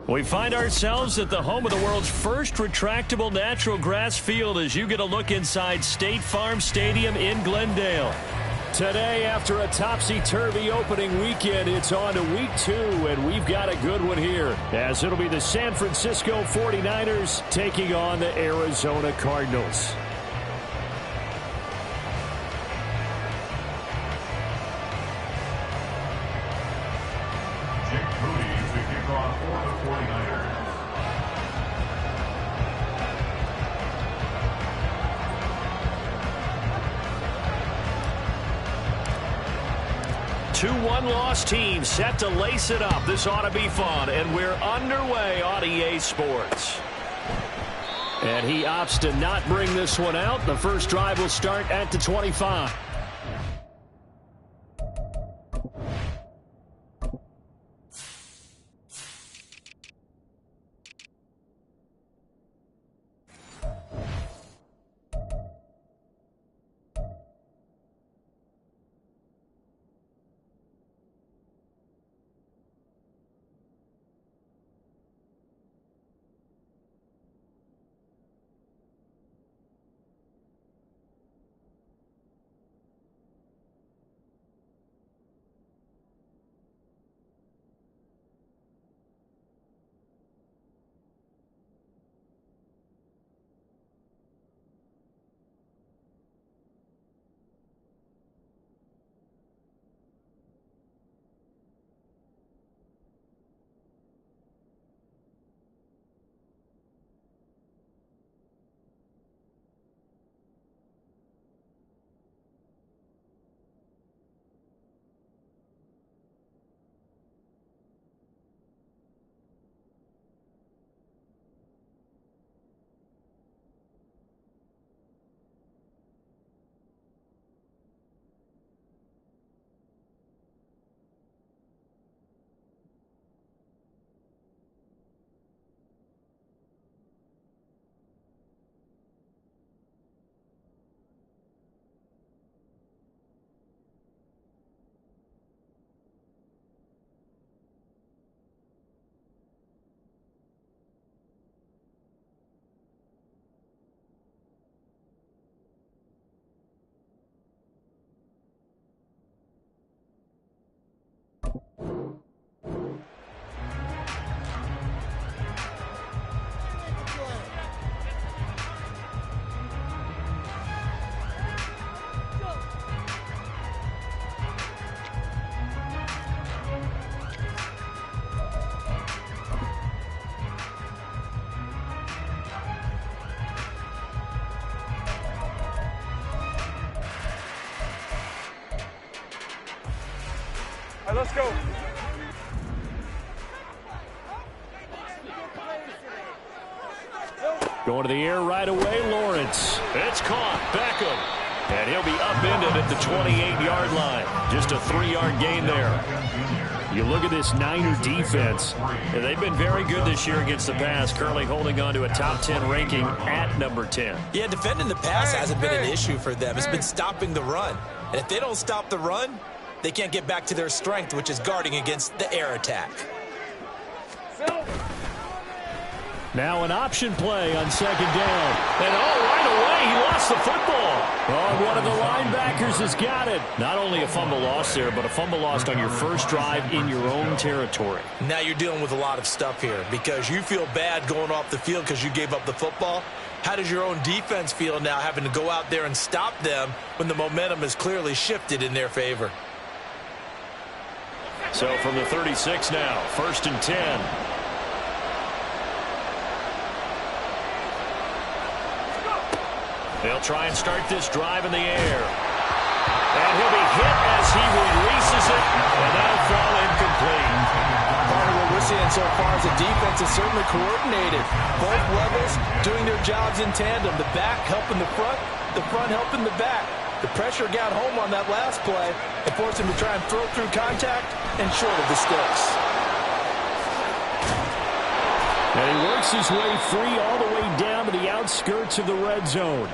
We find ourselves at the home of the world's first retractable natural grass field as you get a look inside State Farm Stadium in Glendale. Today, after a topsy-turvy opening weekend, it's on to week 2, and we've got a good one here, as it'll be the San Francisco 49ers taking on the Arizona Cardinals. Two one-loss teams set to lace it up. This ought to be fun, and we're underway on EA Sports. And he opts to not bring this one out. The first drive will start at the 25. All right, let's go. Going to the air right away, Lawrence. It's caught. Beckham. And he'll be upended at the 28-yard line. Just a 3-yard gain there. You look at this Niner defense. And they've been very good this year against the pass, currently holding on to a top 10 ranking at number 10. Yeah, defending the pass hasn't been an issue for them. It's been stopping the run. And if they don't stop the run, they can't get back to their strength, which is guarding against the air attack. Now an option play on second down. And right away, he lost the football. Oh, one of the linebackers has got it. Not only a fumble loss there, but a fumble lost on your first drive in your own territory. Now you're dealing with a lot of stuff here because you feel bad going off the field because you gave up the football. How does your own defense feel now having to go out there and stop them when the momentum has clearly shifted in their favor? So from the 36 now, 1st and 10. They'll try and start this drive in the air. And he'll be hit as he releases it, and that'll fall incomplete. Part of what we're seeing so far is the defense is certainly coordinated. Both levels doing their jobs in tandem. The back helping the front helping the back. The pressure got home on that last play and forced him to try and throw through contact and short of the sticks. And he works his way free all the way down to the outskirts of the red zone.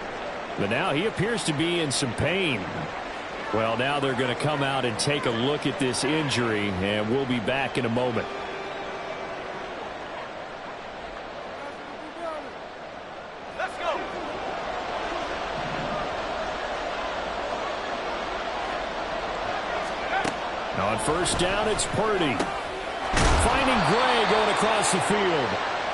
But now he appears to be in some pain. Well, now they're going to come out and take a look at this injury, and we'll be back in a moment. On first down, it's Purdy. Finding Gray going across the field.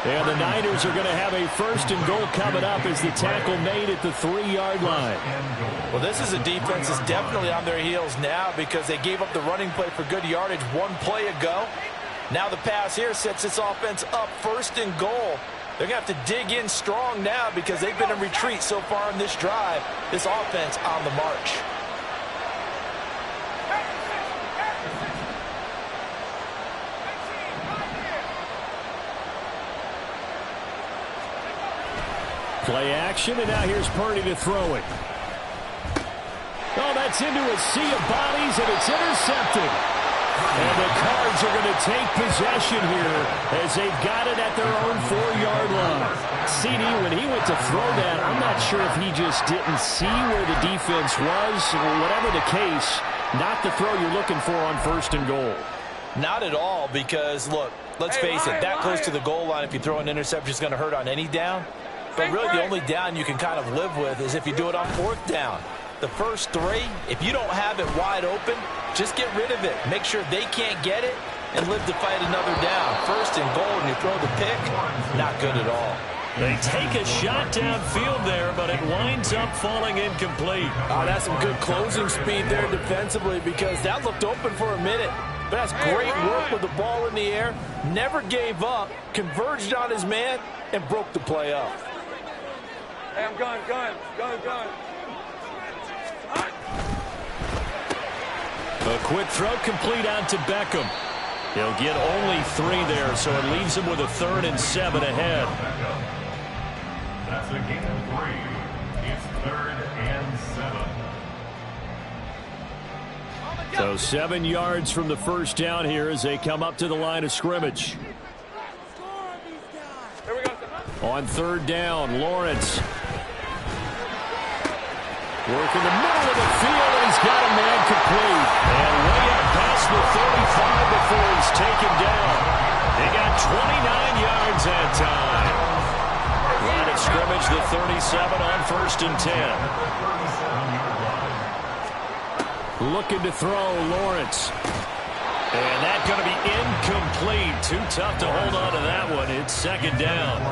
And the Niners are going to have a first and goal coming up as the tackle made at the 3-yard line. Well, this is a defense that's definitely on their heels now because they gave up the running play for good yardage one play ago. Now the pass here sets this offense up first and goal. They're going to have to dig in strong now because they've been in retreat so far in this drive. This offense on the march. Play action, and now here's Purdy to throw it. Oh, that's into a sea of bodies, and it's intercepted. And the Cards are going to take possession here as they've got it at their own 4-yard line. CD, when he went to throw that, I'm not sure if he just didn't see where the defense was. Whatever the case, not the throw you're looking for on first and goal. Not at all because, look, let's face it, that close to the goal line, if you throw an interception, is going to hurt on any down. But really the only down you can kind of live with is if you do it on 4th down. The first 3, if you don't have it wide open, just get rid of it. Make sure they can't get it and live to fight another down. First and goal, and you throw the pick, not good at all. They take a shot downfield there, but it winds up falling incomplete. Oh, that's some good closing speed there defensively because that looked open for a minute. But that's great work with the ball in the air. Never gave up, converged on his man, and broke the play up. Hey, I'm going. A quick throw complete out to Beckham. He'll get only 3 there, so it leaves him with a 3rd and 7 ahead. That's a gain of 3. It's 3rd and 7. So 7 yards from the first down here as they come up to the line of scrimmage. Here we go. On 3rd down, Lawrence. Work in the middle of the field, and he's got a man complete. And way up past the 35 before he's taken down. They got 29 yards that time. Line of scrimmage, the 37 on 1st and 10. Looking to throw, Lawrence. And that's going to be incomplete. Too tough to hold on to that one. It's 2nd down.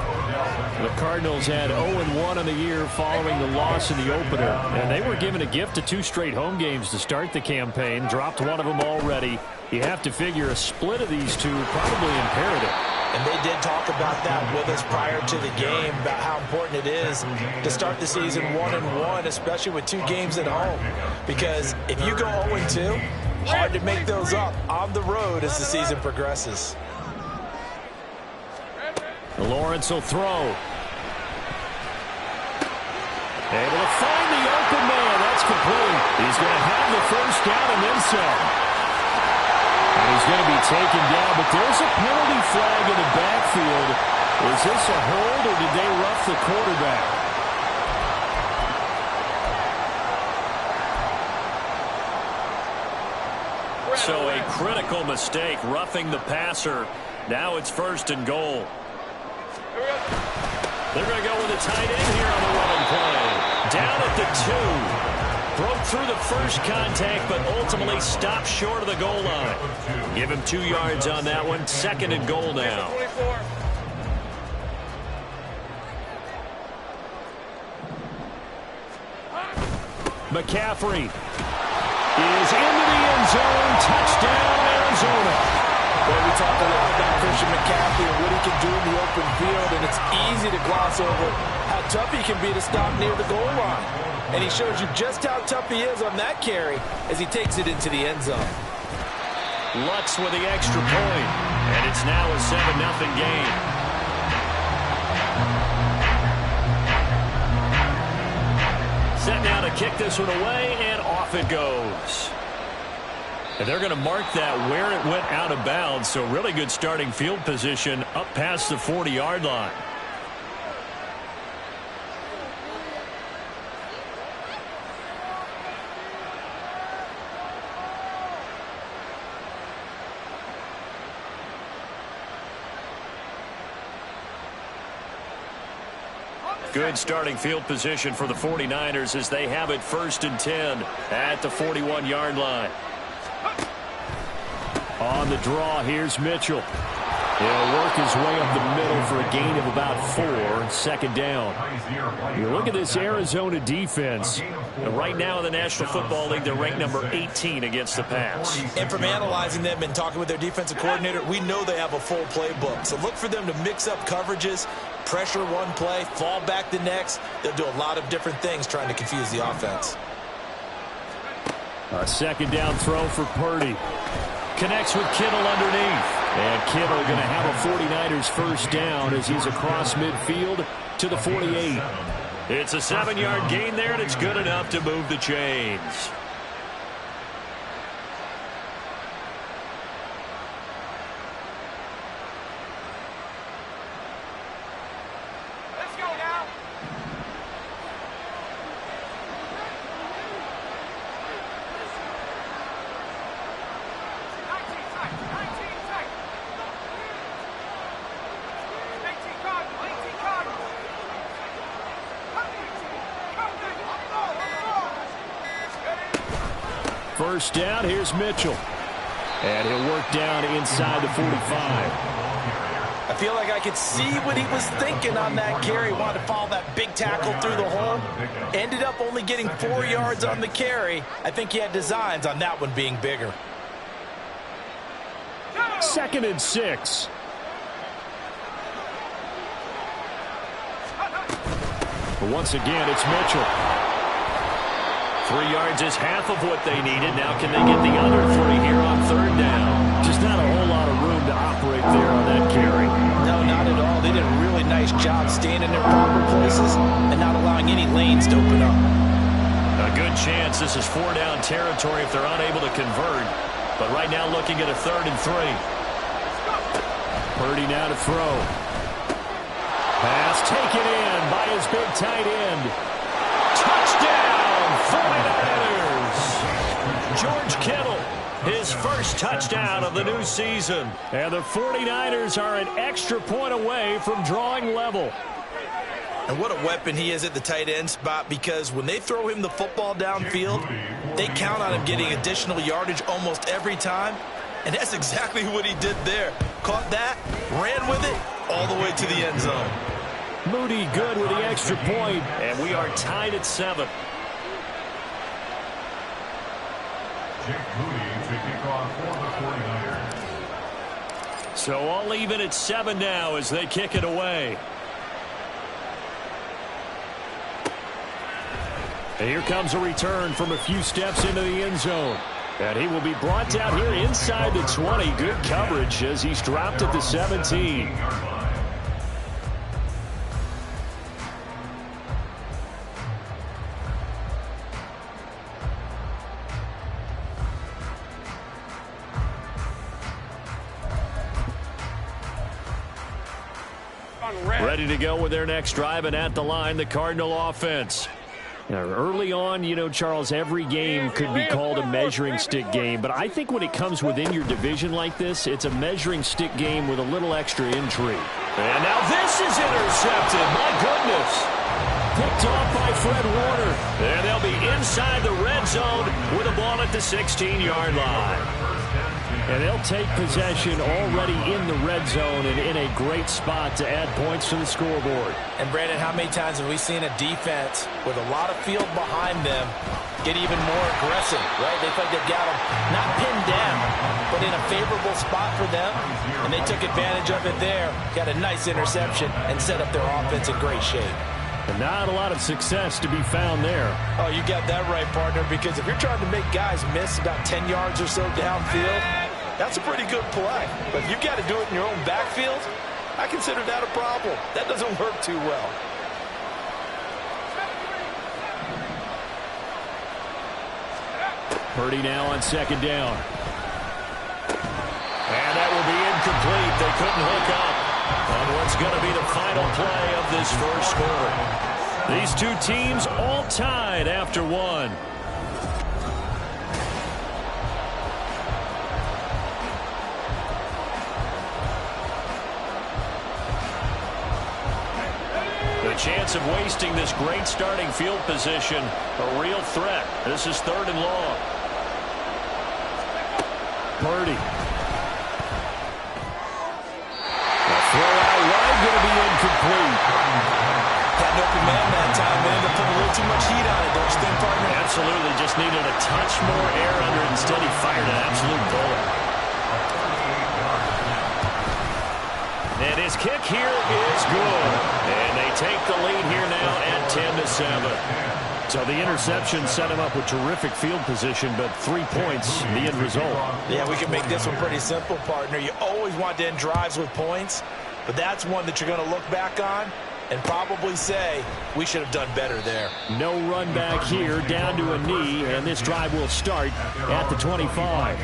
The Cardinals had 0-1 on the year following the loss in the opener. And they were given a gift of 2 straight home games to start the campaign. Dropped one of them already. You have to figure a split of these 2 probably imperative. And they did talk about that with us prior to the game, about how important it is to start the season 1-1, especially with 2 games at home. Because if you go 0-2, hard to make those up on the road as the season progresses. Lawrence will throw. Able to find the open man. That's complete. He's going to have the first down and then some. And he's going to be taken down, but there's a penalty flag in the backfield. Is this a hold, or did they rough the quarterback? So a critical mistake, roughing the passer. Now it's 1st and goal. They're going to go with a tight end here on the running play. Down at the 2. Broke through the first contact, but ultimately stopped short of the goal line. Give him 2 yards on that one. 2nd and goal now. McCaffrey is into the end zone. Touchdown, Arizona. Well, we talked a lot about Christian McCaffrey and what he can do in the open field, and it's easy to gloss over how tough he can be to stop near the goal line. And he shows you just how tough he is on that carry as he takes it into the end zone. Lutz with the extra point, and it's now a 7-0 game. Set now to kick this one away, and off it goes. And they're going to mark that where it went out of bounds, so really good starting field position up past the 40-yard line. Good starting field position for the 49ers as they have it 1st and 10 at the 41-yard line. On the draw, here's Mitchell. He'll work his way up the middle for a gain of about 4, 2nd down. You look at this Arizona defense. Right now in the National Football League, they're ranked number 18 against the pass. And from analyzing them and talking with their defensive coordinator, we know they have a full playbook. So look for them to mix up coverages, pressure one play, fall back the next. They'll do a lot of different things trying to confuse the offense. A 2nd down throw for Purdy. Connects with Kittle underneath. And Kittle going to have a 49ers 1st down as he's across midfield to the 48. It's a 7-yard gain there, and it's good enough to move the chains. Let's go now. First down, here's Mitchell. And he'll work down inside the 45. I feel like I could see what he was thinking on that carry. Wanted to follow that big tackle through the hole. Ended up only getting 4 yards on the carry. I think he had designs on that one being bigger. 2nd and 6. But once again, it's Mitchell. 3 yards is half of what they needed. Now can they get the other 3 here on 3rd down? Just not a whole lot of room to operate there on that carry. No, not at all. They did a really nice job staying in their proper places and not allowing any lanes to open up. A good chance this is 4-down territory if they're unable to convert. But right now looking at a 3rd and 3. Purdy now to throw. Pass taken in by his big tight end. Touchdown! 49ers! George Kittle, his 1st touchdown of the new season. And the 49ers are an extra point away from drawing level. And what a weapon he is at the tight end spot, because when they throw him the football downfield, they count on him getting additional yardage almost every time. And that's exactly what he did there. Caught that, ran with it, all the way to the end zone. Moody good with the extra point, and we are tied at 7. Jake Moody to kick off for the 49ers. So all even at 7 now as they kick it away. And here comes a return from a few steps into the end zone. And he will be brought down here inside the 20. Good coverage as he's dropped at the 17. Ready to go with their next drive, and at the line, the Cardinal offense. Now, early on, you know, Charles, every game could be called a measuring stick game, but I think when it comes within your division like this, it's a measuring stick game with a little extra intrigue. And now this is intercepted. My goodness. Picked off by Fred Warner. And they'll be inside the red zone with a ball at the 16-yard line. And they'll take possession already in the red zone and in a great spot to add points to the scoreboard. And, Brandon, how many times have we seen a defense with a lot of field behind them get even more aggressive, right? They think they've got them not pinned down, but in a favorable spot for them, and they took advantage of it there, got a nice interception, and set up their offense in great shape. And not a lot of success to be found there. Oh, you got that right, partner, because if you're trying to make guys miss about 10 yards or so downfield, that's a pretty good play. But if you've got to do it in your own backfield, I consider that a problem. That doesn't work too well. Purdy now on 2nd down. And that will be incomplete. They couldn't hook up on what's going to be the final play of this first quarter. These two teams all tied after one. chance of wasting this great starting field position. A real threat. This is 3rd and long. Purdy. The throw out wide going to be incomplete. Had an open man that time, man, but put a little too much heat on it, don't you think, partner? Absolutely. Just needed a touch more air under it. Instead, he fired an absolute bullet. And his kick here is good. And they take the lead here now at 10-7. So the interception set him up with terrific field position, but 3 points, the end result. Yeah, we can make this one pretty simple, partner. You always want to end drives with points, but that's one that you're going to look back on and probably say, we should have done better there. No run back here, down to a knee, and this drive will start at the 25.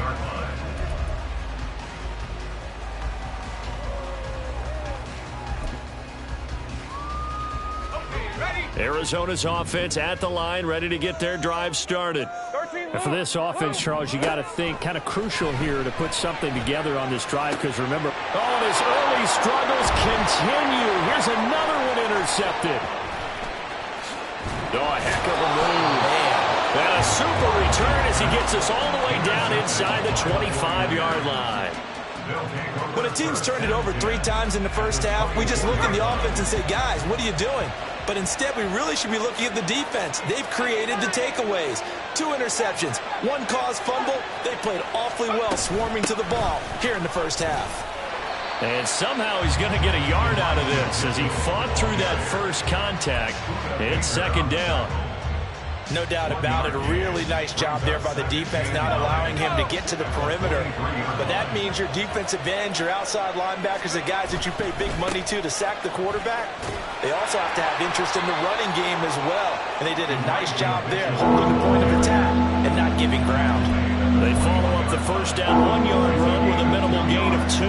Arizona's offense at the line, ready to get their drive started. And for this offense, Charles, you got to think kind of crucial here to put something together on this drive, because remember, and his early struggles continue. Here's another one intercepted. A heck of a move. And a super return as he gets us all the way down inside the 25-yard line. When a team's turned it over 3 times in the first half, we just look at the offense and say, guys, what are you doing? But instead, we really should be looking at the defense. They've created the takeaways. 2 interceptions, 1 caused fumble. They played awfully well swarming to the ball here in the first half. And somehow he's going to get a yard out of this as he fought through that first contact. It's 2nd down. No doubt about it. A really nice job there by the defense, not allowing him to get to the perimeter. But that means your defensive ends, your outside linebackers, the guys that you pay big money to sack the quarterback, they also have to have interest in the running game as well. And they did a nice job there, holding the point of attack and not giving ground. They follow up the first down 1-yard run with a minimal gain of 2.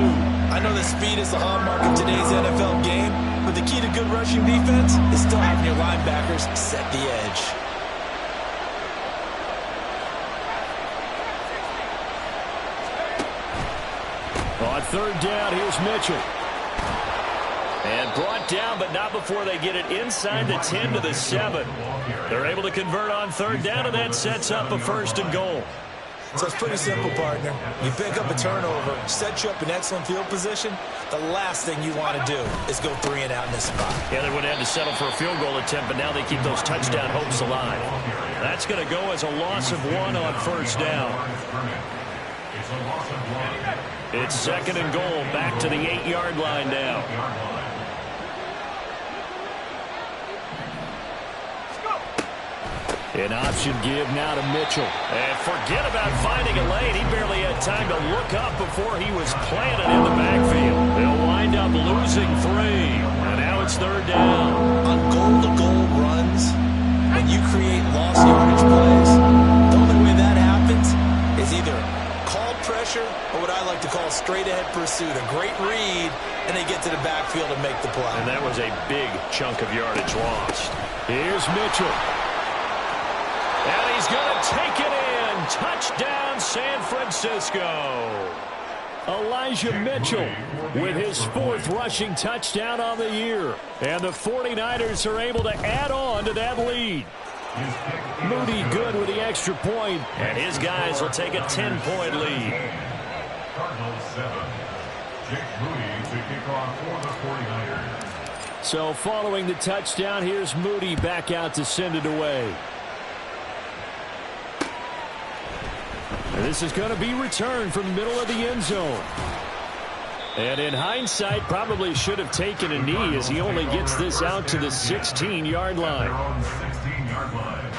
I know the speed is the hallmark of today's NFL game, but the key to good rushing defense is still having your linebackers set the edge. On 3rd down, here's Mitchell. And brought down, but not before they get it inside the 10 to the 7. They're able to convert on 3rd down, and that sets up a 1st and goal. So it's pretty simple, partner. You pick up a turnover, set you up in excellent field position. The last thing you want to do is go 3 and out in this spot. Yeah, they would have had to settle for a field goal attempt, but now they keep those touchdown hopes alive. That's going to go as a loss of 1 on 1st down. It's 2nd and goal, back to the 8-yard line now. An option give now to Mitchell. And forget about finding a lane. He barely had time to look up before he was planted in the backfield. They'll wind up losing 3. And now it's 3rd down. On goal-to-goal runs, when you create lost yardage plays, the only way that happens is either called pressure or what I like to call straight-ahead pursuit. A great read, and they get to the backfield and make the play. And that was a big chunk of yardage lost. Here's Mitchell. And he's going to take it in. Touchdown, San Francisco. Elijah Mitchell with his 4th rushing touchdown on the year. And the 49ers are able to add on to that lead. Moody good with the extra point, and his guys will take a 10-point lead. Cardinals 7. Jake Moody to kick off for the 49ers. So following the touchdown, here's Moody back out to send it away. And this is going to be returned from the middle of the end zone. And in hindsight, probably should have taken a knee as he only gets this out to the 16-yard line. They're on the 16-yard line.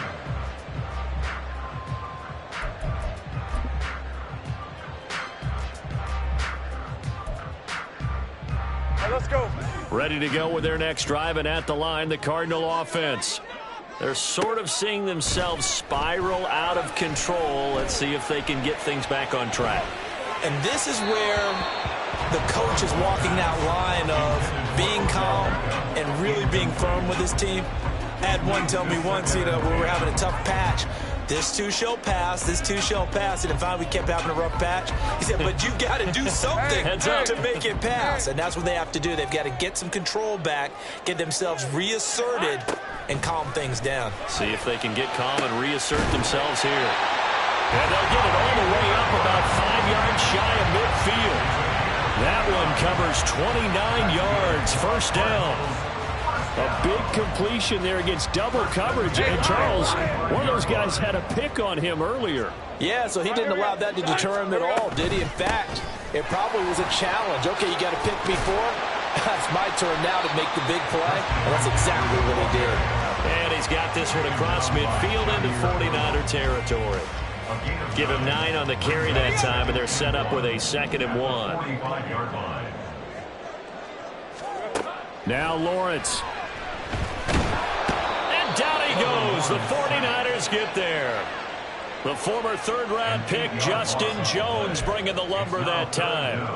Let's go. Ready to go with their next drive, and at the line, the Cardinal offense. They're sort of seeing themselves spiral out of control. Let's see if they can get things back on track. And this is where the coach is walking that line of being calm and really being firm with his team. I had one tell me once, we were having a tough patch. this too shall pass, this too shall pass. And finally we kept having a rough patch. He said, but you've got to do something to make it pass. And that's what they have to do. They've got to get some control back, get themselves reasserted, and calm things down. See if they can get calm and reassert themselves here. And they'll get it all the way up about 5 yards shy of midfield. That one covers 29 yards, first down. A big completion there against double coverage. And Charles, one of those guys had a pick on him earlier. Yeah, so he didn't allow that to deter him at all, did he? In fact, it probably was a challenge. Okay, you got to pick before. That's my turn now to make the big play. And that's exactly what he did. And he's got this one across midfield into 49er territory. Give him 9 on the carry that time, and they're set up with a 2nd and 1. Now Lawrence. And down he goes. The 49ers get there. The former 3rd-round pick, Justin Jones, bringing the lumber that time.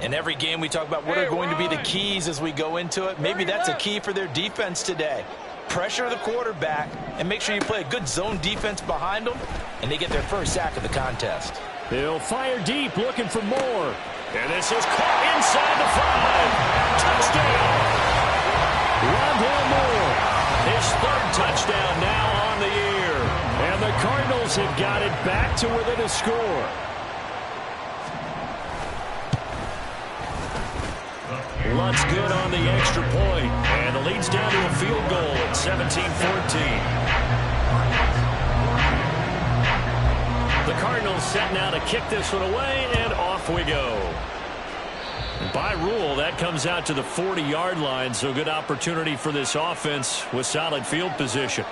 In every game we talk about what are going to be the keys as we go into it. Maybe that's a key for their defense today. Pressure the quarterback and make sure you play a good zone defense behind them, and they get their first sack of the contest. They'll fire deep, looking for more. And this is caught inside the 5. Touchdown! Rondale Moore, his 3rd touchdown now on the year. And the Cardinals have got it back to within a score. Lutz good on the extra point, and the lead's down to a field goal at 17-14. The Cardinals set now to kick this one away, and off we go. By rule, that comes out to the 40-yard line, so good opportunity for this offense with solid field position.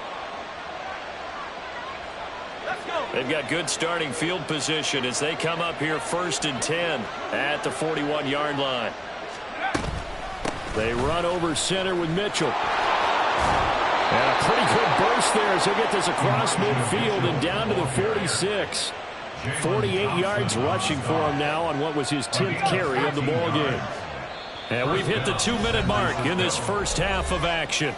They've got good starting field position as they come up here 1st and 10 at the 41-yard line. They run over center with Mitchell. And a pretty good burst there as he'll get this across midfield and down to the 46. 48 yards rushing for him now on what was his 10th carry of the ball game. And we've hit the 2-minute mark in this first half of action.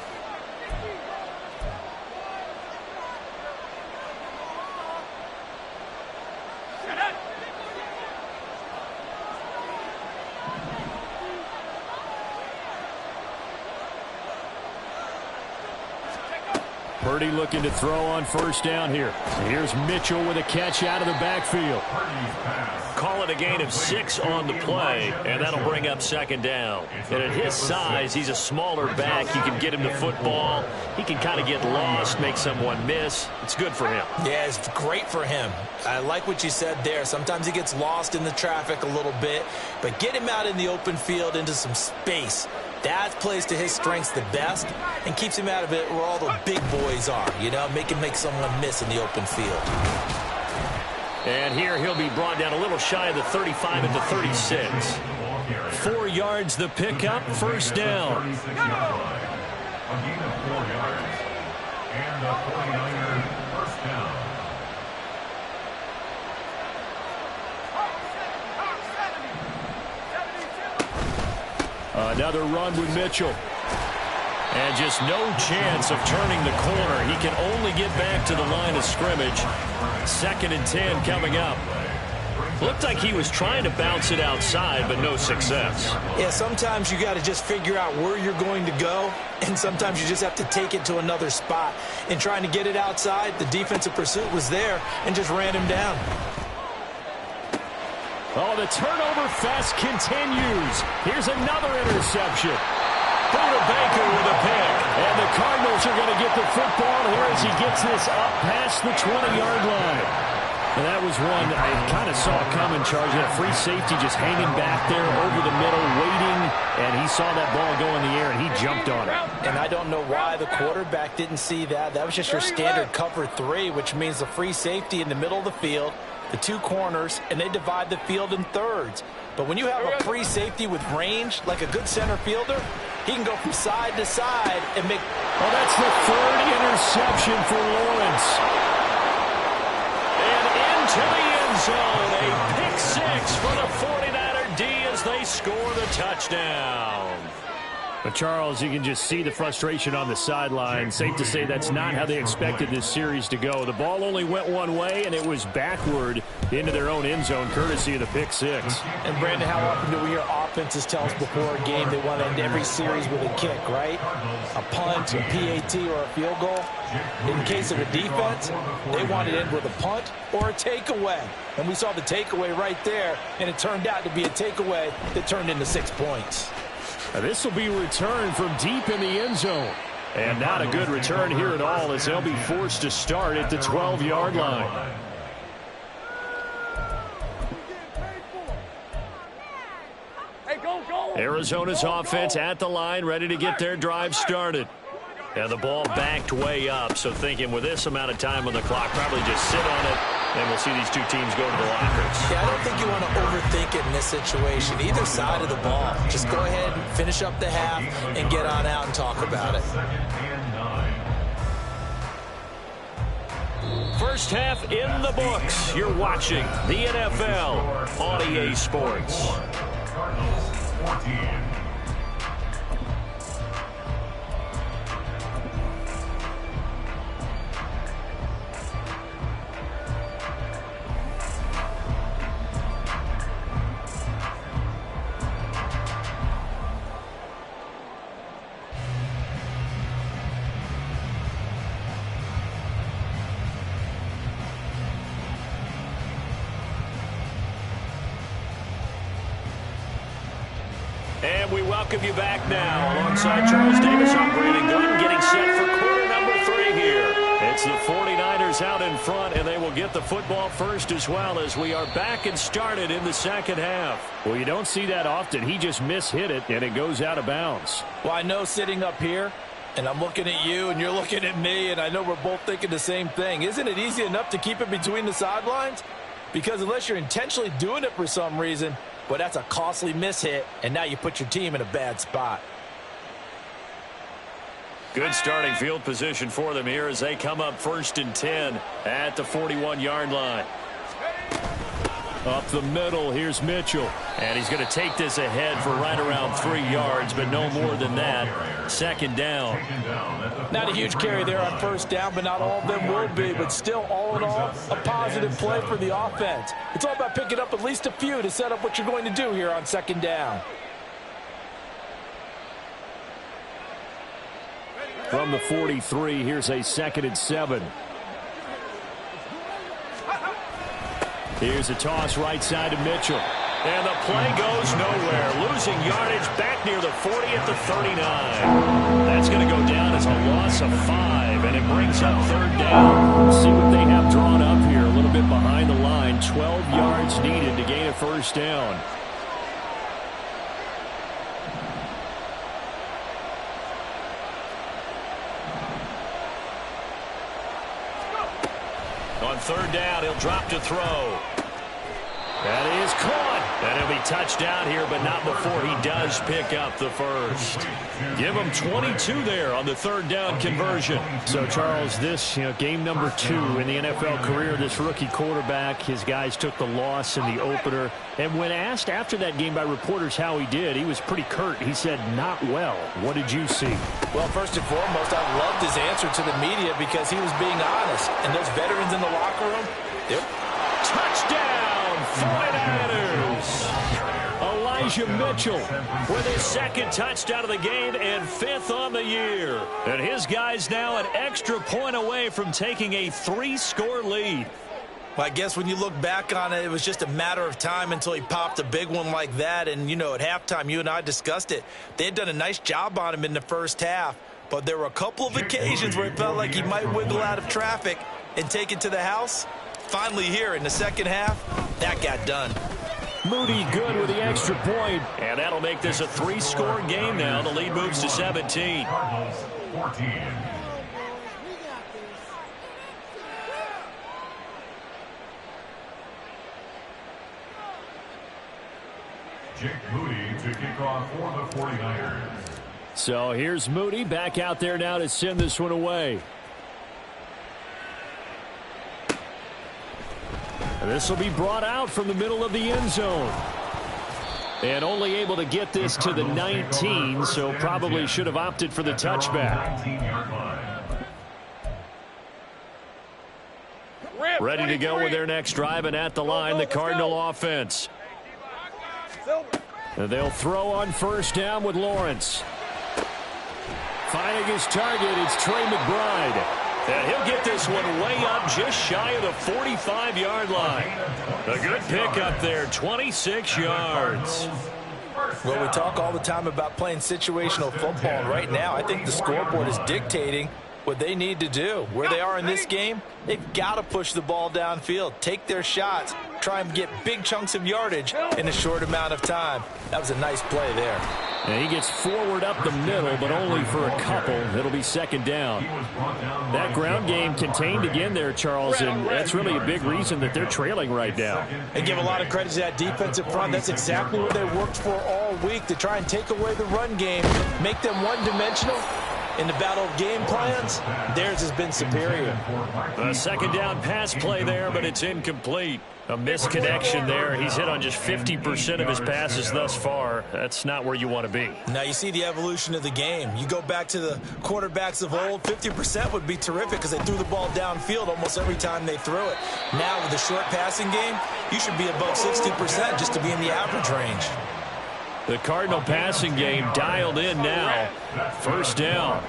Purdy looking to throw on 1st down here. Here's Mitchell with a catch out of the backfield. Call it a gain of 6 on the play, and that'll bring up 2nd down. And at his size, he's a smaller back. You can get him to football. He can kind of get lost, make someone miss. It's good for him. Yeah, it's great for him. I like what you said there. Sometimes he gets lost in the traffic a little bit, but get him out in the open field into some space. That plays to his strengths the best and keeps him out of it where all the big boys are, you know, make someone miss in the open field. And here he'll be brought down a little shy of the 35 at the 36. 4 yards the pickup, 1st down. A gain of 4 yards. And the 49ers 1st down. Another run with Mitchell. And just no chance of turning the corner. He can only get back to the line of scrimmage. 2nd and 10 coming up. Looked like he was trying to bounce it outside, but no success. Yeah, sometimes you got to just figure out where you're going to go, and sometimes you just have to take it to another spot. In trying to get it outside, the defensive pursuit was there and just ran him down. Oh, the turnover fest continues. Here's another interception. Buda Baker with a pick. And the Cardinals are going to get the football here as he gets this up past the 20-yard line. And that was one I kind of saw coming, Charles. He had a free safety just hanging back there over the middle, waiting. And he saw that ball go in the air, and he jumped on it. And I don't know why the quarterback didn't see that. That was just your standard cover 3, which means the free safety in the middle of the field, the 2 corners, and they divide the field in thirds. But when you have a free safety with range, like a good center fielder, he can go from side to side and make... Well, that's the 3rd interception for Lawrence. And into the end zone, a pick 6 for the 49er D as they score the touchdown. But Charles, you can just see the frustration on the sideline. Safe to say that's not how they expected this series to go. The ball only went one way, and it was backward into their own end zone, courtesy of the pick six. And, Brandon, how often do we hear offenses tell us before a game they want to end every series with a kick, right? A punt, a PAT, or a field goal. In case of a defense, they want to end with a punt or a takeaway. And we saw the takeaway right there, and it turned out to be a takeaway that turned into 6 points. Now this will be returned from deep in the end zone. And not a good return here at all, as they'll be forced to start at the 12-yard line. Arizona's offense at the line, ready to get their drive started. And the ball backed way up, so thinking with this amount of time on the clock, probably just sit on it, and we'll see these two teams go to the lockers. Yeah, I don't think you want to overthink it in this situation. Either side of the ball. Just go ahead and finish up the half and get on out and talk about it. First half in the books. You're watching the NFL on EA Sports. Cardinals 14. And we welcome you back now. Alongside Charles Davis, I'm Brandon Gunn, getting set for quarter number 3 here. It's the 49ers out in front, and they will get the football first as well, as we are back and started in the second half. Well, you don't see that often. He just mishit it, and it goes out of bounds. Well, I know sitting up here, and I'm looking at you, and you're looking at me, and I know we're both thinking the same thing. Isn't it easy enough to keep it between the sidelines? Because unless you're intentionally doing it for some reason, well, that's a costly mishit, and now you put your team in a bad spot. Good starting field position for them here as they come up 1st and 10 at the 41-yard line. Up the middle, here's Mitchell. And he's going to take this ahead for right around 3 yards, but no more than that. 2nd down. Not a huge carry there on 1st down, but not all of them will be. But still, all in all, a positive play for the offense. It's all about picking up at least a few to set up what you're going to do here on 2nd down. From the 43, here's a 2nd and 7. Here's a toss right side to Mitchell. And the play goes nowhere. Losing yardage back near the 40 at the 39. That's going to go down as a loss of 5, and it brings up 3rd down. See what they have drawn up here. A little bit behind the line. 12 yards needed to gain a 1st down. On 3rd down, he'll drop to throw. That is caught. And he'll be touched down here, but not before he does pick up the first. Give him 22 there on the 3rd down conversion. So, Charles, this game number 2 in the NFL career, this rookie quarterback, his guys took the loss in the opener. And when asked after that game by reporters how he did, he was pretty curt. He said, not well. What did you see? Well, first and foremost, I loved his answer to the media because he was being honest. And those veterans in the locker room, touchdown, 49ers. Elijah Mitchell with his 2nd touchdown of the game and 5th on the year. And his guys now an extra point away from taking a 3-score lead. Well, I guess when you look back on it, it was just a matter of time until he popped a big one like that. And, at halftime, you and I discussed it. They had done a nice job on him in the 1st half. But there were a couple of occasions where it felt like he might wiggle out of traffic and take it to the house. Finally here in the 2nd half, that got done. Moody good with the extra point. And that'll make this a 3-score game now. The lead moves to 17. Cardinals 14. Jake Moody to kick off for the 49ers. So here's Moody back out there now to send this one away. And this will be brought out from the middle of the end zone. And only able to get this to the 19, so probably should have opted for the touchback. Ready to go with their next drive, and at the line, the Cardinal offense. They'll throw on first down with Lawrence. Finding his target, it's Trey McBride. And he'll get this one way up just shy of the 45-yard line. A good pickup there, 26 yards. Well, we talk all the time about playing situational football. Right now, I think the scoreboard is dictating what they need to do. Where they are in this game, they've got to push the ball downfield, take their shots, try and get big chunks of yardage in a short amount of time. That was a nice play there. And he gets forward up the middle, but only for a couple. It'll be second down. That ground game contained again there, Charles, and that's really a big reason that they're trailing right now. And give a lot of credit to that defensive front. That's exactly what they worked for all week, to try and take away the run game, make them one-dimensional. In the battle of game plans, theirs has been superior. A second down pass play there, but it's incomplete. A misconnection there. He's hit on just 50% of his passes thus far. That's not where you want to be. Now you see the evolution of the game. You go back to the quarterbacks of old, 50% would be terrific because they threw the ball downfield almost every time they threw it. Now with the short passing game, you should be above 60% just to be in the average range. The Cardinal passing game dialed in now. First down.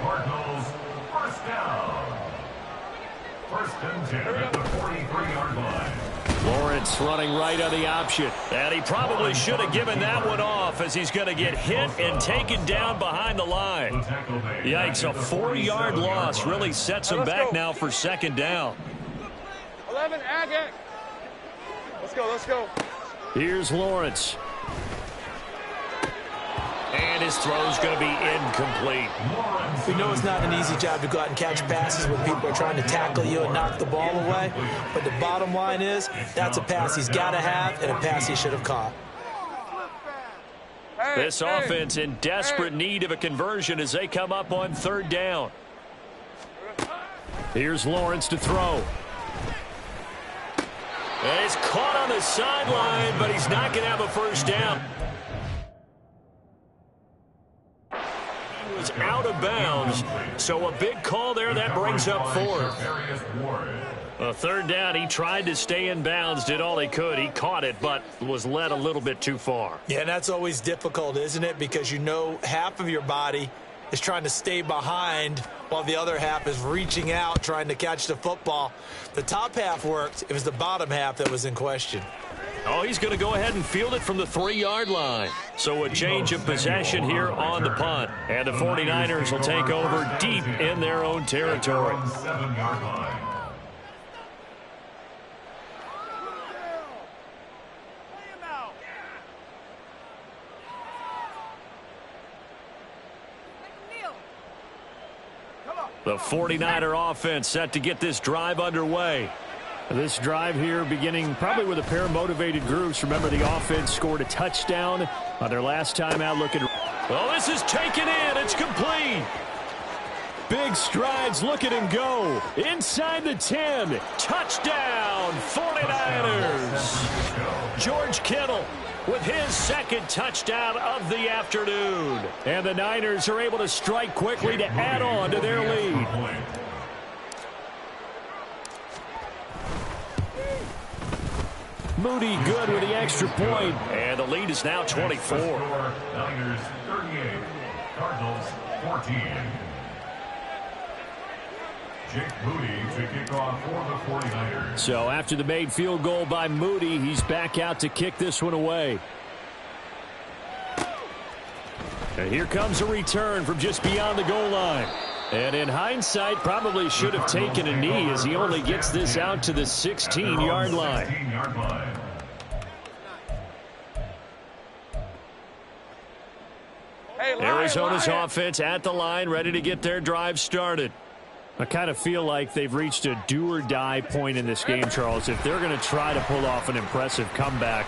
First and 10 at the 43-yard line. Lawrence running right on the option. And he probably should have given that one off, as he's going to get hit and taken down behind the line. Yikes, a 4-yard loss really sets him back now for second down. 11, Agate. Let's go, let's go. Here's Lawrence. And his throw's going to be incomplete. We know it's not an easy job to go out and catch passes when people are trying to tackle you and knock the ball away. But the bottom line is, that's a pass he's got to have and a pass he should have caught. This offense in desperate need of a conversion as they come up on third down. Here's Lawrence to throw. And he's caught on the sideline, but he's not going to have a first down. Was out of bounds, so a big call there that brings up fourth. A third down, he tried to stay in bounds, did all he could. He caught it, but was led a little bit too far. Yeah, and that's always difficult, isn't it? Because you know half of your body is trying to stay behind while the other half is reaching out, trying to catch the football. The top half worked. It was the bottom half that was in question. Oh, he's going to go ahead and field it from the 3-yard line. So a change of possession here on the punt. And the 49ers will take over deep in their own territory. 7-yard line. The 49er offense set to get this drive underway. This drive here beginning probably with a pair of motivated groups. Remember, the offense scored a touchdown on their last time out looking. Well, this is taken in. It's complete. Big strides. Look at him go. Inside the 10. Touchdown, 49ers. George Kittle with his second touchdown of the afternoon. And the Niners are able to strike quickly to add on to their lead. Moody good with the extra point. And the lead is now 24. Niners 38, Cardinals 14. Jake Moody to kick off for the 49ers. So after the made field goal by Moody, he's back out to kick this one away. And here comes a return from just beyond the goal line. And in hindsight, probably should have taken a knee as he only gets this out to the 16-yard line. 16-yard line. Arizona's offense at the line, ready to get their drive started. I kind of feel like they've reached a do-or-die point in this game, Charles. If they're going to try to pull off an impressive comeback,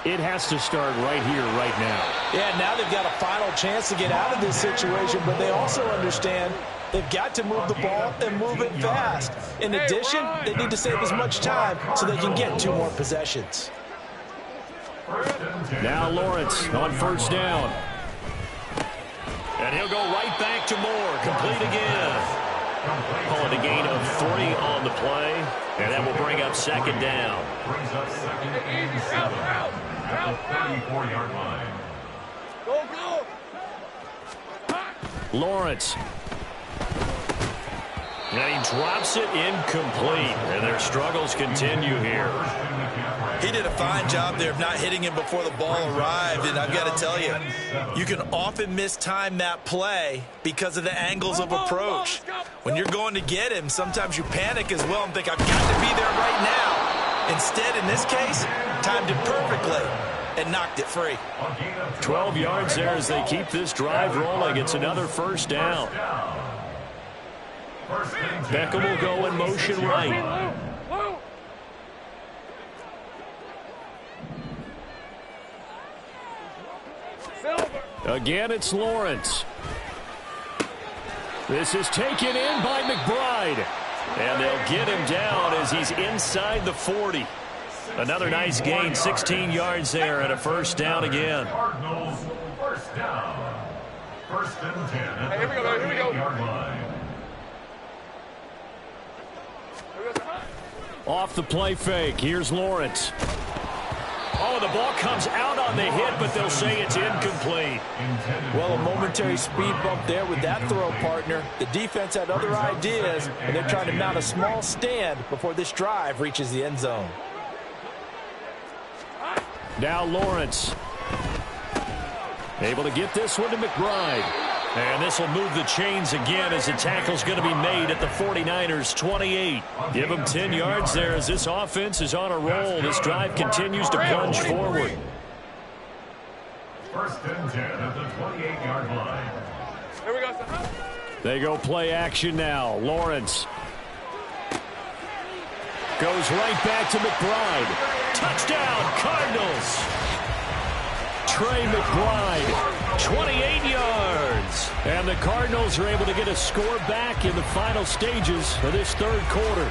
it has to start right here, right now. Yeah, now they've got a final chance to get out of this situation, but they also understand they've got to move the ball and move it fast. In addition, they need to save as much time so they can get 2 more possessions. First and Now Lawrence on first down. And he'll go right back to Moore. Complete again. Calling a gain of 3 on the play. And that will bring up second down. Brings up second and 7 at the 34-yard line. Go, go. Lawrence. And he drops it incomplete. And their struggles continue here. He did a fine job there of not hitting him before the ball arrived. And I've got to tell you, you can often mistime that play because of the angles of approach. When you're going to get him, sometimes you panic as well and think, I've got to be there right now. Instead, in this case, timed it perfectly and knocked it free. 12 yards there as they keep this drive rolling. It's another first down. Beckham will go in motion right. Again, it's Lawrence. This is taken in by McBride. And they'll get him down as he's inside the 40. Another nice gain, 16 yards there, and a first down again. Cardinals first down. First and 10 at Hey, here we go, here we go. 38-yard line. Off the play fake, here's Lawrence. Oh, the ball comes out on the hit, but they'll say it's incomplete. Well, a momentary speed bump there with that throw, partner. The defense had other ideas, and they're trying to mount a small stand before this drive reaches the end zone. Now Lawrence. Able to get this one to McBride. And this will move the chains again as the tackle's going to be made at the 49ers 28. Give them 10 yards there as this offense is on a roll. This drive continues to plunge forward. First and 10 at the 28-yard line. Here we go. They go play action now. Lawrence goes right back to McBride. Touchdown, Cardinals. Trey McBride, 28 yards. And the Cardinals are able to get a score back in the final stages of this third quarter.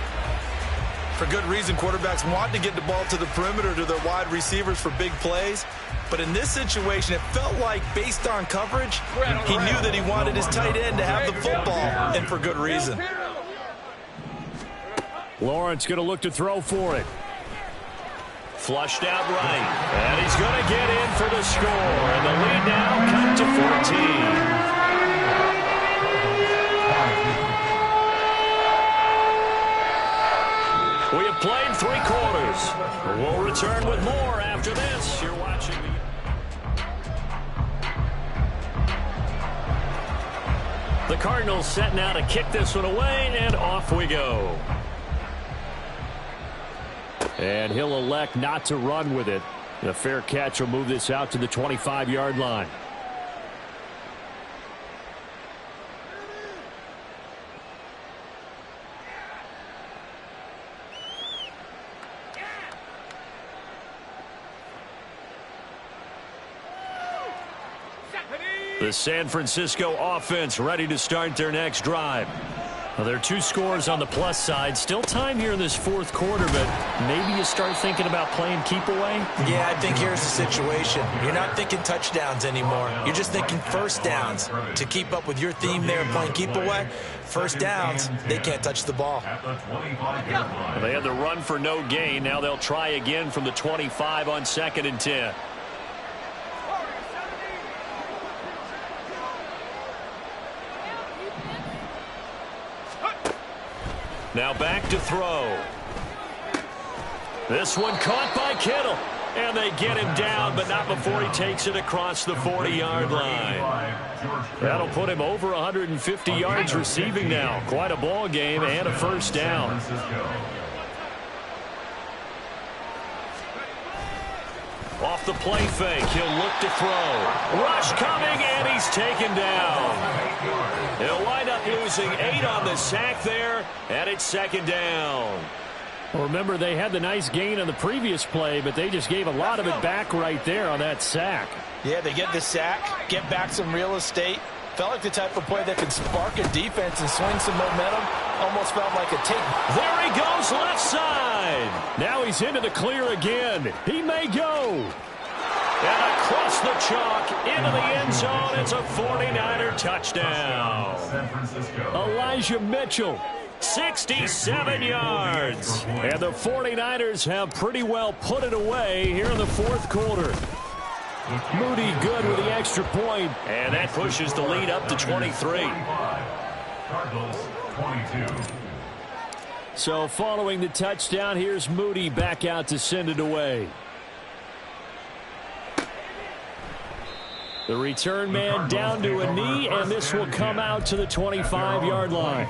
For good reason, quarterbacks want to get the ball to the perimeter to their wide receivers for big plays. But in this situation, it felt like, based on coverage, he knew that he wanted his tight end to have the football, and for good reason. Lawrence going to look to throw for it. Flushed out right. And he's going to get in for the score. And the lead now cut to 14. We have played 3 quarters. We'll return with more after this. You're watching the Cardinals set now to kick this one away, and off we go. And he'll elect not to run with it. The fair catch will move this out to the 25-yard line. The San Francisco offense ready to start their next drive. Well, there are 2 scores on the plus side. Still time here in this fourth quarter, but maybe you start thinking about playing keep away? Yeah, I think here's the situation. You're not thinking touchdowns anymore. You're just thinking first downs. To keep up with your theme there playing keep away, first downs, they can't touch the ball. Well, they had the run for no gain. Now they'll try again from the 25 on 2nd and 10. Now back to throw. This one caught by Kittle. And they get him down, but not before he takes it across the 40-yard line. That'll put him over 150 yards receiving now. Quite a ball game and a first down. Off the play fake, he'll look to throw. Rush coming, and he's taken down. He'll wind up losing 8 on the sack there, and it's second down. Well, remember, they had the nice gain on the previous play, but they just gave a lot of it back right there on that sack. Yeah, they get the sack, get back some real estate. Felt like the type of play that can spark a defense and swing some momentum. Almost felt like a take. There he goes, left side. Now he's into the clear again. He may go. And across the chalk, into the end zone. It's a 49er touchdown. San Francisco. Elijah Mitchell, 67 yards. And the 49ers have pretty well put it away here in the fourth quarter. Moody good with the extra point. And that pushes the lead up to 23. Cardinals 22. So following the touchdown, here's Moody back out to send it away. The return man down to a knee, and this will come out to the 25-yard line.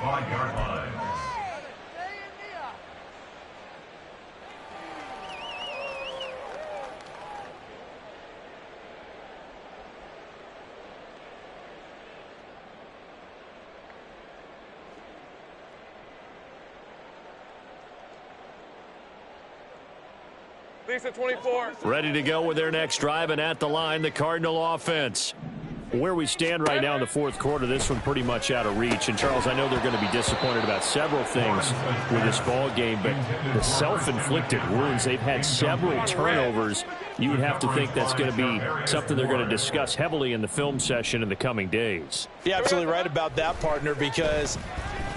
Lisa, 24. Ready to go with their next drive, and at the line, the Cardinal offense. Where we stand right now in the fourth quarter, this one pretty much out of reach. And, Charles, I know they're going to be disappointed about several things with this ball game, but the self-inflicted wounds, they've had several turnovers. You would have to think that's going to be something they're going to discuss heavily in the film session in the coming days. You're absolutely right about that, partner, because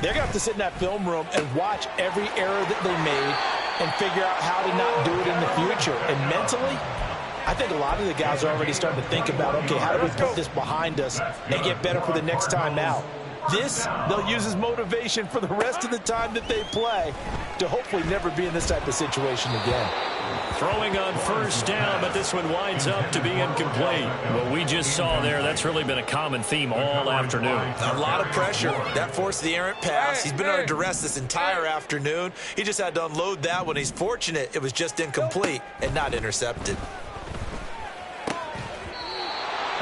they're going to have to sit in that film room and watch every error that they made and figure out how to not do it in the future. And mentally, I think a lot of the guys are already starting to think about, okay, how do we put this behind us and get better for the next time out? This, they'll use as motivation for the rest of the time that they play to hopefully never be in this type of situation again. Throwing on first down, but this one winds up to be incomplete. What we just saw there, that's really been a common theme all afternoon. A lot of pressure. That forced the errant pass. He's been under duress this entire afternoon. He just had to unload that one. He's fortunate it was just incomplete and not intercepted.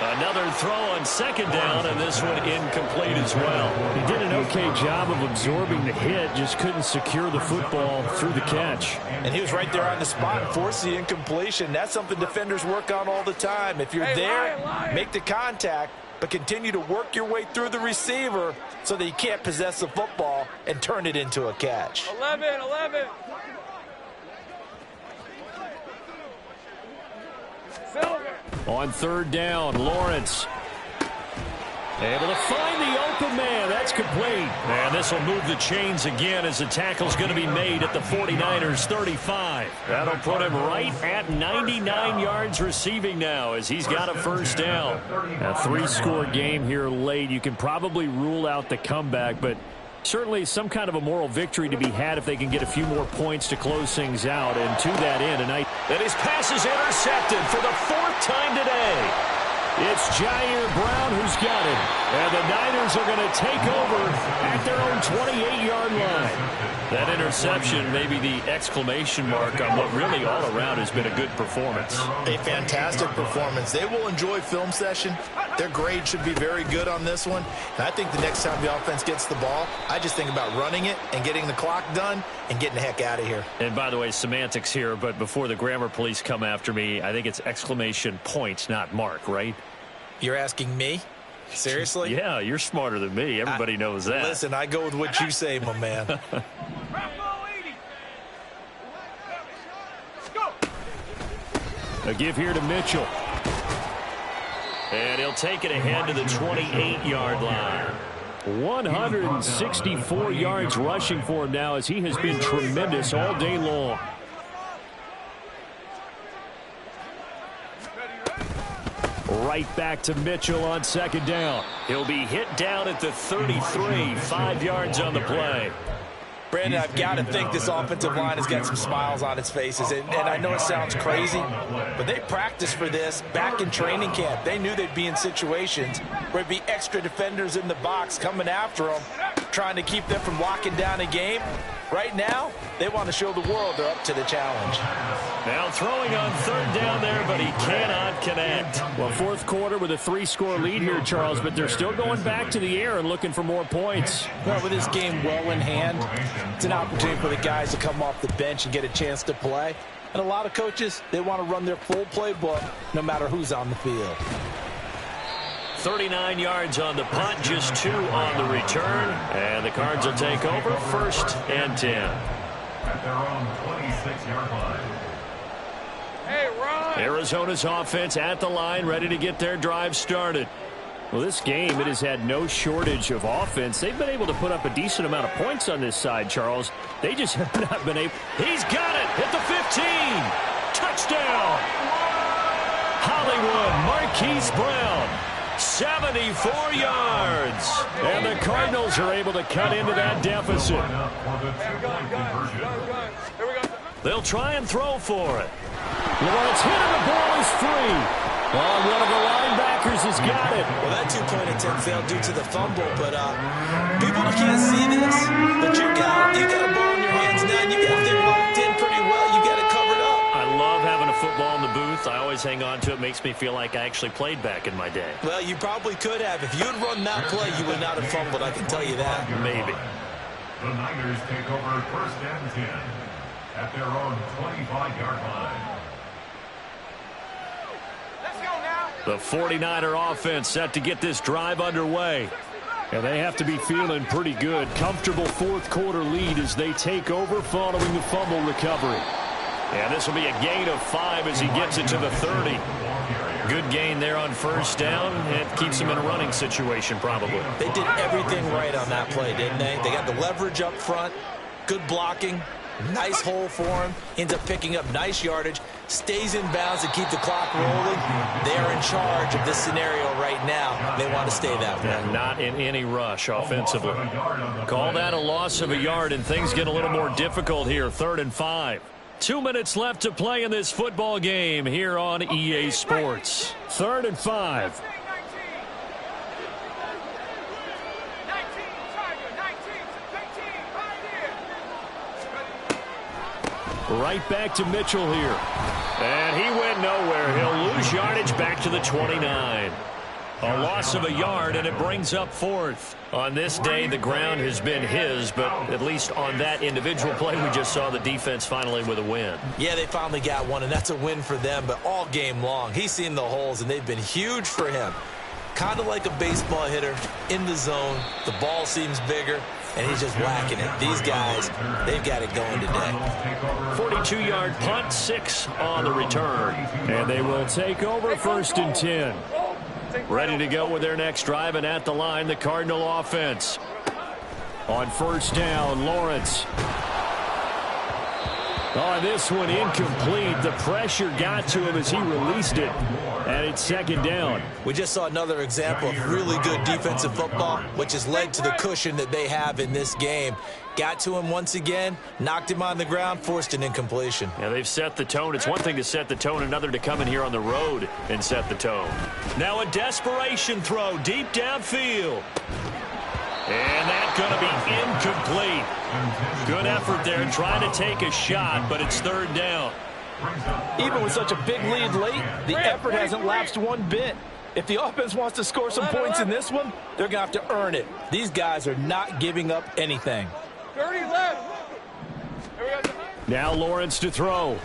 Another throw on second down, and this one incomplete as well. He did an okay job of absorbing the hit, just couldn't secure the football through the catch. And he was right there on the spot and forced the incompletion. That's something defenders work on all the time. If you're there, make the contact, but continue to work your way through the receiver so that you can't possess the football and turn it into a catch. 11. Silver. On third down, Lawrence able to find the open man. That's complete. And this will move the chains again as the tackle's going to be made at the 49ers 35. That'll put him right at 99 yards receiving now as he's got a first down. A three-score game here late. You can probably rule out the comeback, but certainly some kind of a moral victory to be had if they can get a few more points to close things out. And to that end, tonight, that his pass is intercepted for the fourth time today. It's Jair Brown who's got it. And the Niners are going to take over at their own 28-yard line. That interception may be the exclamation mark on what really all around has been a good performance. A fantastic performance. They will enjoy film session. Their grade should be very good on this one. And I think the next time the offense gets the ball, I just think about running it and getting the clock done and getting the heck out of here. And by the way, semantics here, but before the grammar police come after me, I think it's exclamation point, not mark, right? You're asking me? Seriously? Yeah, you're smarter than me. Everybody knows that. Listen, I go with what you say, my man. A give here to Mitchell. And he'll take it ahead to the 28-yard line. 164 yards rushing for him now as he has been tremendous all day long. Right back to Mitchell on second down. He'll be hit down at the 33, 5 yards on the play. Brandon, I've got to think this offensive line has got some smiles on its faces. And I know it sounds crazy, but they practiced for this back in training camp. They knew they'd be in situations where there'd be extra defenders in the box coming after them, trying to keep them from locking down a game. Right now, they want to show the world they're up to the challenge. Now throwing on third down there, but he cannot connect. Well, fourth quarter with a 3-score lead here, Charles, but they're still going back to the air and looking for more points. Well, with this game well in hand, it's an opportunity for the guys to come off the bench and get a chance to play. And a lot of coaches, they want to run their full playbook no matter who's on the field. 39 yards on the punt, just 2 on the return. And the Cards will take over, 1st and 10. At their own 26-yard line. Arizona's offense at the line, ready to get their drive started. Well, this game, it has had no shortage of offense. They've been able to put up a decent amount of points on this side, Charles. They just have not been able. He's got it at the 15. Touchdown. Hollywood Marquise Brown, 74 yards. And the Cardinals are able to cut into that deficit. They'll try and throw for it. Lawrence hit and the ball is free. Well, one of the linebackers has got it. Well, that two-point attempt failed due to the fumble, but people can't see this, but you got a ball in your hands now, and you got it locked in pretty well. You got it covered up. I love having a football in the booth. I always hang on to it. Makes me feel like I actually played back in my day. Well, you probably could have. If you had run that play, you would not have fumbled, I can tell you that. Maybe. The Niners take over 1st and 10 at their own 25-yard line. The 49er offense set to get this drive underway. And they have to be feeling pretty good. Comfortable fourth-quarter lead as they take over following the fumble recovery. And this will be a gain of 5 as he gets it to the 30. Good gain there on first down. It keeps him in a running situation probably. They did everything right on that play, didn't they? They got the leverage up front, good blocking, nice hole for him, ends up picking up nice yardage, stays in bounds to keep the clock rolling. They're in charge of this scenario right now. They want to stay that way. And not in any rush offensively. Call that a loss of a yard, and things get a little more difficult here. 3rd and 5. 2 minutes left to play in this football game here on EA Sports. 3rd and 5. Right back to Mitchell here. And he went nowhere. He'll lose yardage back to the 29. A loss of a yard, and it brings up 4th. On this day, the ground has been his, but at least on that individual play, we just saw the defense finally with a win. Yeah, they finally got one, and that's a win for them, but all game long, he's seen the holes, and they've been huge for him. Kind of like a baseball hitter in the zone. The ball seems bigger, and he's just whacking it. These guys, they've got it going today. 42-yard punt, 6 on the return. And they will take over 1st and 10. Ready to go with their next drive, and at the line, the Cardinal offense. On first down, Lawrence. Oh, this one incomplete. The pressure got to him as he released it. And it's 2nd down. We just saw another example of really good defensive football, which has led to the cushion that they have in this game. Got to him once again, knocked him on the ground, forced an incompletion. Yeah, they've set the tone. It's one thing to set the tone, another to come in here on the road and set the tone. Now a desperation throw deep downfield. And that's going to be incomplete. Good effort there trying to take a shot, but it's 3rd down. Even with such a big lead late, the effort hasn't lapsed one bit. If the offense wants to score some points in this one, they're going to have to earn it. These guys are not giving up anything. 30 left. Now Lawrence to throw.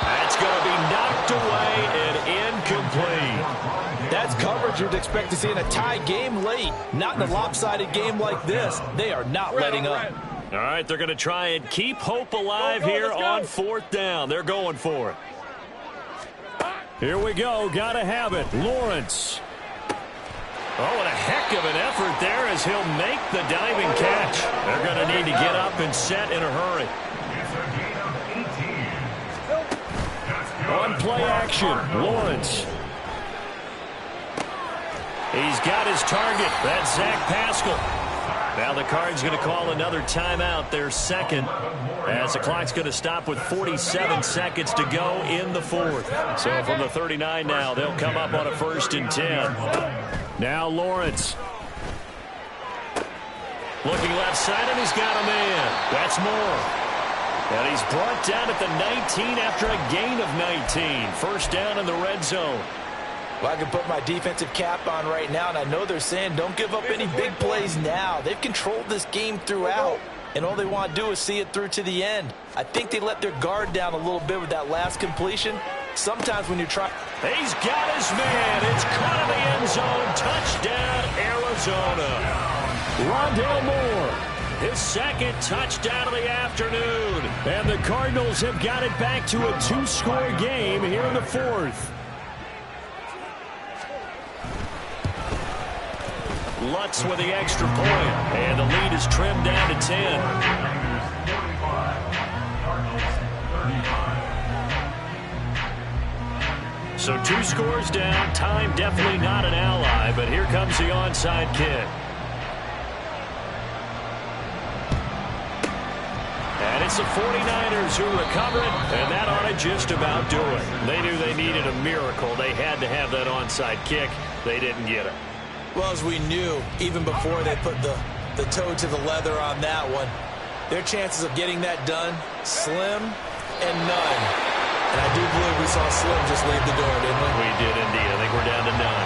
That's going to be knocked away and incomplete. That's coverage you'd expect to see in a tie game late. Not in a lopsided game like this. They are not letting up. All right, they're going to try and keep hope alive here on 4th down. They're going for it. Here we go. Got to have it. Lawrence. Oh, and a heck of an effort there as he'll make the diving catch. They're going to need to get up and set in a hurry. On play action, Lawrence. He's got his target. That's Zach Pascal. Now the Cards going to call another timeout, their 2nd, as the clock's going to stop with 47 seconds to go in the 4th. So from the 39 now, they'll come up on a 1st and 10. Now Lawrence. Looking left side, and he's got a man. That's Moore. And he's brought down at the 19 after a gain of 19. 1st down in the red zone. Well, I can put my defensive cap on right now, and I know they're saying don't give up any big plays now. They've controlled this game throughout, and all they want to do is see it through to the end. I think they let their guard down a little bit with that last completion. Sometimes when you try... He's got his man. It's caught in the end zone. Touchdown, Arizona. Rondale Moore. his second touchdown of the afternoon. And the Cardinals have got it back to a 2-score game here in the fourth. Lutz with the extra point. And the lead is trimmed down to 10. So 2 scores down. Time definitely not an ally, but here comes the onside kick. And it's the 49ers who recover it, and that ought to just about do it. They knew they needed a miracle. They had to have that onside kick. They didn't get it. Well, as we knew, even before they put the toe to the leather on that one, their chances of getting that done, slim and none. And I do believe we saw Slim just leave the door, didn't we? We did indeed. I think we're down to none.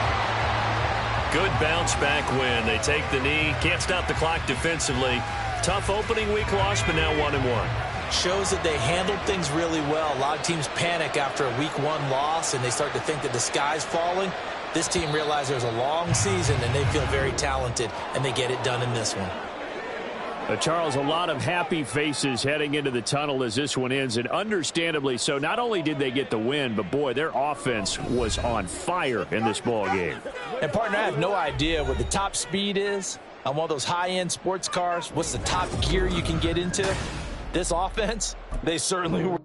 Good bounce-back win. They take the knee. Can't stop the clock defensively. Tough opening week loss, but now 1-1. Shows that they handled things really well. A lot of teams panic after a week 1 loss, and they start to think that the sky's falling. This team realized there's a long season, and they feel very talented, and they get it done in this one. Charles, a lot of happy faces heading into the tunnel as this one ends, and understandably so. Not only did they get the win, but, boy, their offense was on fire in this ball game. And, partner, I have no idea what the top speed is on one of those high-end sports cars. What's the top gear you can get into? This offense, they certainly were.